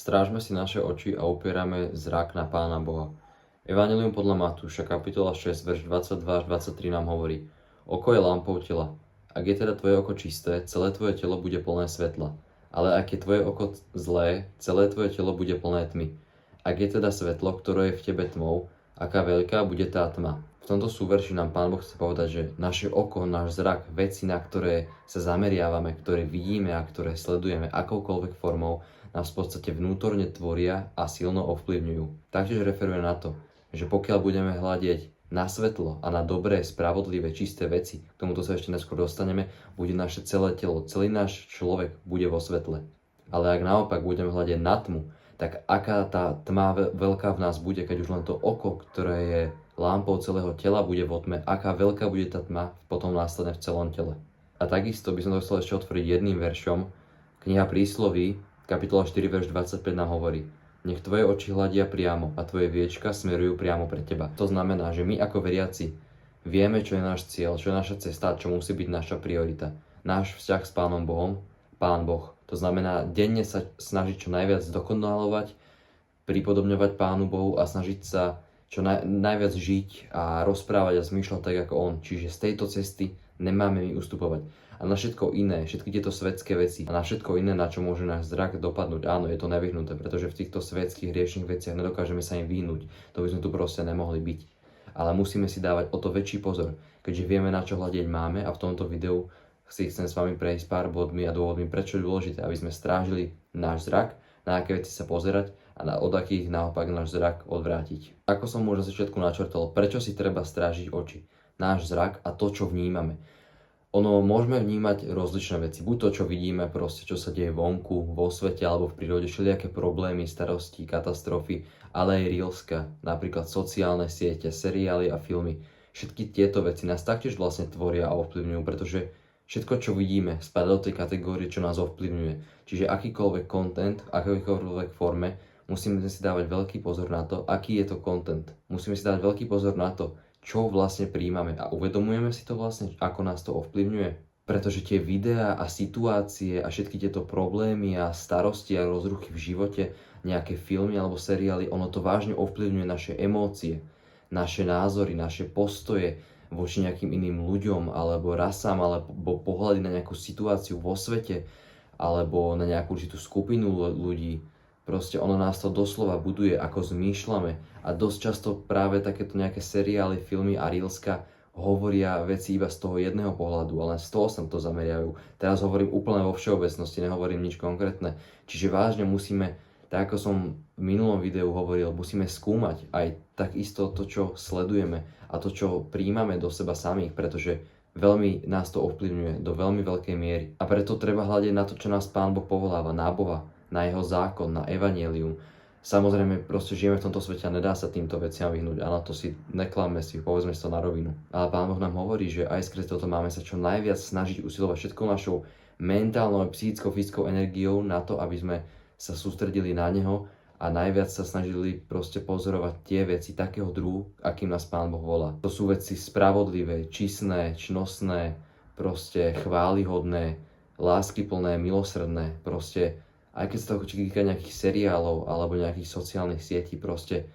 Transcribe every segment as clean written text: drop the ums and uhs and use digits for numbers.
Strážme si naše oči a upierame zrak na Pána Boha. Evangelium podľa Matúša, kapitola 6, verš 22 až 23 nám hovorí: Oko je lampou tela. Ak je teda tvoje oko čisté, celé tvoje telo bude plné svetla. Ale ak je tvoje oko zlé, celé tvoje telo bude plné tmy. Ak je teda svetlo, ktoré je v tebe tmou, aká veľká bude tá tma. V tomto súverši nám Pán Boh chce povedať, že naše oko, náš zrak, veci, na ktoré sa zameriavame, ktoré vidíme a ktoré sledujeme akoukoľvek formou, nás v podstate vnútorne tvoria a silno ovplyvňujú. Taktiež referuje na to, že pokiaľ budeme hľadieť na svetlo a na dobré, spravodlivé, čisté veci, k tomuto sa ešte neskôr dostaneme, bude naše celé telo, celý náš človek bude vo svetle. Ale ak naopak budeme hľadieť na tmu, tak aká tá tma veľká v nás bude, keď už len to oko, ktoré je lámpou celého tela, bude vo tme, aká veľká bude tá tma potom následne v celom tele. A takisto by som to chcel ešte otvoriť jedným veršom. Kniha Prísloví, kapitola 4, verš 25 nám hovorí: Nech tvoje oči hľadia priamo a tvoje viečka smerujú priamo pre teba. To znamená, že my ako veriaci vieme, čo je náš cieľ, čo je naša cesta, čo musí byť naša priorita. Náš vzťah s Pánom Bohom, Pán Boh. To znamená denne sa snažiť čo najviac dokonalovať, pripodobňovať Pánu Bohu a snažiť sa čo najviac žiť a rozprávať a zmýšľať tak ako On. Čiže z tejto cesty nemáme my ustupovať. A na všetko iné, všetky tieto svetské veci a na všetko iné, na čo môže náš zrak dopadnúť, áno, je to nevyhnuté, pretože v týchto svetských riešných veciach nedokážeme sa im vyhnúť. To by sme tu proste nemohli byť. Ale musíme si dávať o to väčší pozor, keďže vieme, na čo hľadieť máme, a v tomto videu si chcem s vami prejsť pár bodmi a dôvodmi, prečo je dôležité, aby sme strážili náš zrak, na aké veci sa pozerať a od akých naopak náš zrak odvrátiť. Ako som už na začiatku načrtol, prečo si treba strážiť oči, náš zrak a to, čo vnímame. Môžeme vnímať rozličné veci, buď to, čo vidíme, proste čo sa deje vonku, vo svete alebo v prírode, všelijaké problémy, starosti, katastrofy, ale aj reelska, napríklad sociálne siete, seriály a filmy. Všetky tieto veci nás taktiež vlastne tvoria a ovplyvňujú, pretože všetko, čo vidíme, spadá do tej kategórie, čo nás ovplyvňuje. Čiže akýkoľvek content, v akýkoľvek forme, musíme si dávať veľký pozor na to, aký je to content. Musíme si dávať veľký pozor na to, čo vlastne prijímame a uvedomujeme si to vlastne, ako nás to ovplyvňuje. Pretože tie videá a situácie a všetky tieto problémy a starosti a rozruchy v živote, nejaké filmy alebo seriály, ono to vážne ovplyvňuje naše emócie, naše názory, naše postoje voči nejakým iným ľuďom alebo rasám, alebo pohľady na nejakú situáciu vo svete alebo na nejakú určitú skupinu ľudí. Proste ono nás to doslova buduje, ako zmýšľame, a dosť často práve takéto nejaké seriály, filmy a reelska hovoria veci iba z toho jedného pohľadu, ale z toho sa to zameriavajú. Teraz hovorím úplne vo všeobecnosti, nehovorím nič konkrétne. Čiže vážne musíme, tak ako som v minulom videu hovoril, musíme skúmať aj takisto to, čo sledujeme a to, čo príjmame do seba samých, pretože veľmi nás to ovplyvňuje do veľmi veľkej miery. A preto treba hľadiť na to, čo nás Pán Boh povoláva, na Boha, na jeho zákon, na evanjelium. Samozrejme, proste žijeme v tomto svete a nedá sa týmto veciam vyhnúť. A na to si neklamme si, povedzme si to na rovinu. Ale Pán Boh nám hovorí, že aj skrze toto máme sa čo najviac snažiť usilovať všetkou našou mentálnou, psychickou, fyzickou energiou na to, aby sme sa sústredili na neho a najviac sa snažili proste pozorovať tie veci takého druhu, akým nás Pán Boh volá. To sú veci spravodlivé, čistné, čnostné, proste chválihodné, láskyplné, milosrdné, proste aj keď sa to týka nejakých seriálov alebo nejakých sociálnych sietí, proste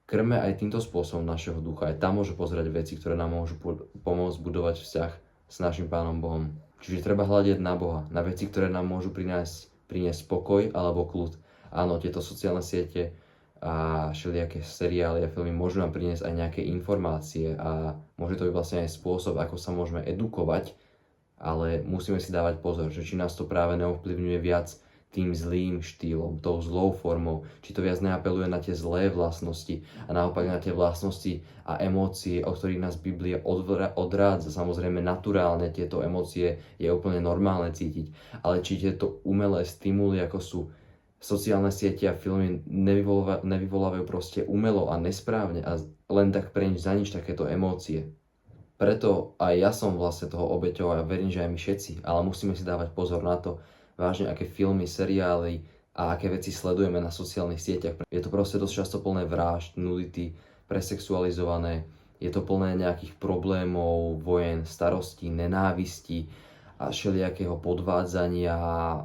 krme aj týmto spôsobom našeho ducha. Aj tam môžu pozerať veci, ktoré nám môžu pomôcť budovať vzťah s našim Pánom Bohom. Čiže treba hľadiť na Boha, na veci, ktoré nám môžu priniesť spokoj alebo kľud. Áno, tieto sociálne siete a všelijaké seriály a filmy môžu nám priniesť aj nejaké informácie a môže to byť vlastne aj spôsob, ako sa môžeme edukovať, ale musíme si dávať pozor, že či nás to práve neovplyvňuje viac tým zlým štýlom, tou zlou formou, či to viac neapeluje na tie zlé vlastnosti a naopak na tie vlastnosti a emócie, o ktorých nás Biblia odrádza. Samozrejme, naturálne tieto emócie je úplne normálne cítiť, ale či tieto umelé stimuly, ako sú sociálne siete a filmy, nevyvolávajú proste umelo a nesprávne a len tak pre nič za nič takéto emócie. Preto aj ja som vlastne toho obeťou a verím, že aj my všetci, ale musíme si dávať pozor na to, vážne aké filmy, seriály a aké veci sledujeme na sociálnych sieťach. Je to proste dosť často plné vražd, nudity, presexualizované, je to plné nejakých problémov, vojen, starostí, nenávistí a všelijakého podvádzania,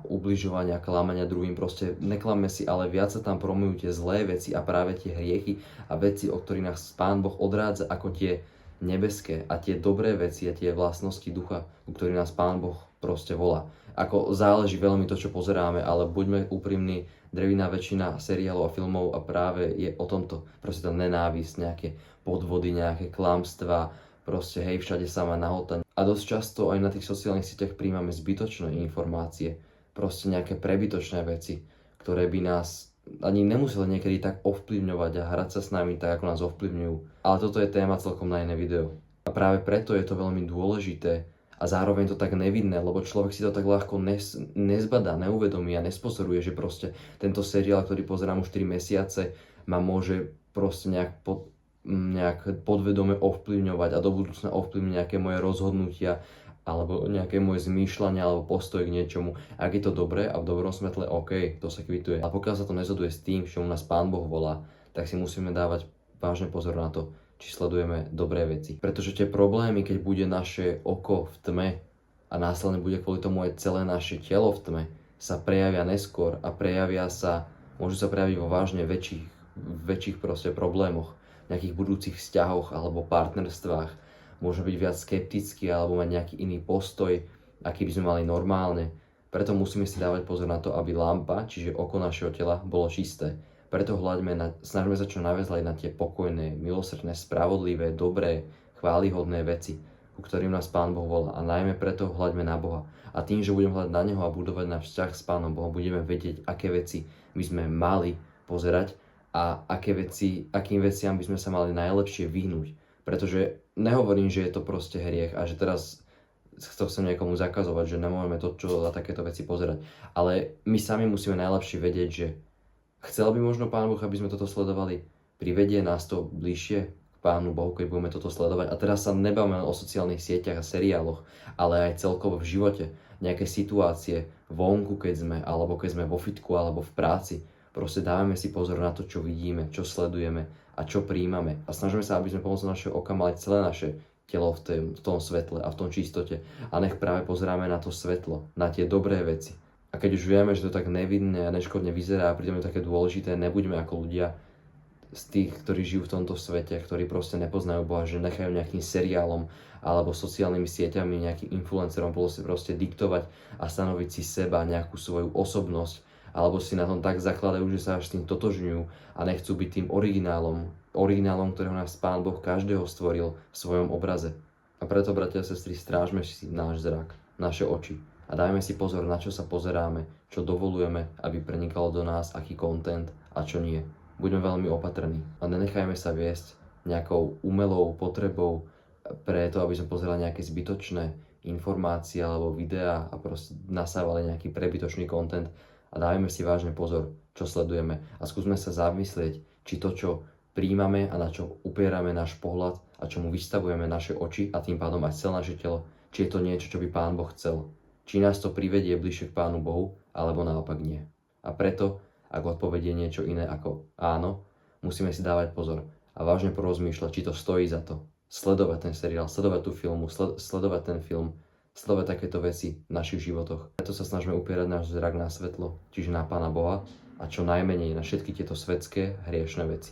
ubližovania, klamania druhým. Proste neklamme si, ale viac sa tam promujú tie zlé veci a práve tie hriechy a veci, o ktorých nás Pán Boh odrádza, ako tie nebeské a tie dobré veci a tie vlastnosti ducha, ku ktorým nás Pán Boh proste volá. Ako záleží veľmi to, čo pozeráme, ale buďme úprimní, drevná väčšina seriálov a filmov a práve je o tomto. Proste tá nenávisť, nejaké podvody, nejaké klamstvá, proste hej, všade sama nahota. A dosť často aj na tých sociálnych sieťach príjmame zbytočné informácie, proste nejaké prebytočné veci, ktoré by nás ani nemuseli niekedy tak ovplyvňovať a hrať sa s nami tak, ako nás ovplyvňujú. Ale toto je téma celkom na iné video. A práve preto je to veľmi dôležité a zároveň to tak nevidné, lebo človek si to tak ľahko nezbadá, neuvedomí a nespozoruje, že proste tento seriál, ktorý pozerám už 4 mesiace, ma môže proste nejak podvedome ovplyvňovať a do budúcna ovplyvniť nejaké moje rozhodnutia alebo nejaké moje zmýšľanie alebo postoj k niečomu. Ak je to dobré a v dobrom svetle, OK, to sa kvituje. A pokiaľ sa to nezhoduje s tým, čo u nás Pán Boh volá, tak si musíme dávať vážne pozor na to, či sledujeme dobré veci. Pretože tie problémy, keď bude naše oko v tme a následne bude kvôli tomu aj celé naše telo v tme, sa prejavia neskôr a môžu sa prejaviť vo vážne väčších proste problémoch, nejakých budúcich vzťahoch alebo partnerstvách. Môžeme byť viac skeptickí alebo mať nejaký iný postoj, aký by sme mali normálne. Preto musíme si dávať pozor na to, aby lampa, čiže oko našeho tela, bolo čisté. Preto snažíme sa čo najviac hľadiť na tie pokojné, milosrdné, spravodlivé, dobré, chválihodné veci, ku ktorým nás Pán Boh volá. A najmä preto hľaďme na Boha. A tým, že budeme hľadať na Neho a budovať náš vzťah s Pánom Bohom, budeme vedieť, aké veci by sme mali pozerať a akým veciam by sme sa mali najlepšie vyhnúť. Pretože nehovorím, že je to proste hriech a že teraz to chcem niekomu zakazovať, že nemôžeme to, čo za takéto veci pozerať. Ale my sami musíme najlepšie vedieť, že chcel by možno Pán Boh, aby sme toto sledovali, privedie nás to bližšie k Pánu Bohu, keď budeme toto sledovať. A teraz sa nebavíme o sociálnych sieťach a seriáloch, ale aj celkovo v živote. Nejaké situácie vonku, alebo keď sme vo fitku, alebo v práci. Proste dávame si pozor na to, čo vidíme, čo sledujeme a čo príjmame. A snažíme sa, aby sme pomocou našeho oka mali celé naše telo v tom svetle a v tom čistote. A nech práve pozeráme na to svetlo, na tie dobré veci. A keď už vieme, že to tak nevinné a neškodne vyzerá a pritom je také dôležité, nebuďme ako ľudia z tých, ktorí žijú v tomto svete, ktorí proste nepoznajú Boha, že nechajú nejakým seriálom alebo sociálnymi sieťami, nejakým influencerom proste diktovať a stanoviť si seba, nejakú svoju osobnosť, alebo si na tom tak zakladajú, že sa až s tým totožňujú a nechcú byť tým originálom, ktorého nás Pán Boh každého stvoril v svojom obraze. A preto, bratia a sestry, strážme si náš zrak, naše oči a dajme si pozor, na čo sa pozeráme, čo dovolujeme, aby prenikalo do nás, aký content a čo nie. Buďme veľmi opatrní a nenechajme sa viesť nejakou umelou potrebou pre to, aby sme pozerali nejaké zbytočné informácie alebo videá a proste nasávali nejaký prebytočný content. A dávajme si vážne pozor, čo sledujeme a skúsme sa zamyslieť, či to, čo príjmame a na čo upierame náš pohľad a čomu vystavujeme naše oči a tým pádom aj celé naše telo, či je to niečo, čo by Pán Boh chcel. Či nás to privedie bližšie k Pánu Bohu, alebo naopak nie. A preto, ak odpovedie niečo iné ako áno, musíme si dávať pozor a vážne porozmýšľať, či to stojí za to. Sledovať ten seriál, sledovať tú filmu, sledovať ten film, sledovať takéto veci v našich životoch. Preto sa snažíme upierať náš zrak na svetlo, čiže na Pána Boha a čo najmenej na všetky tieto svetské hriešne veci.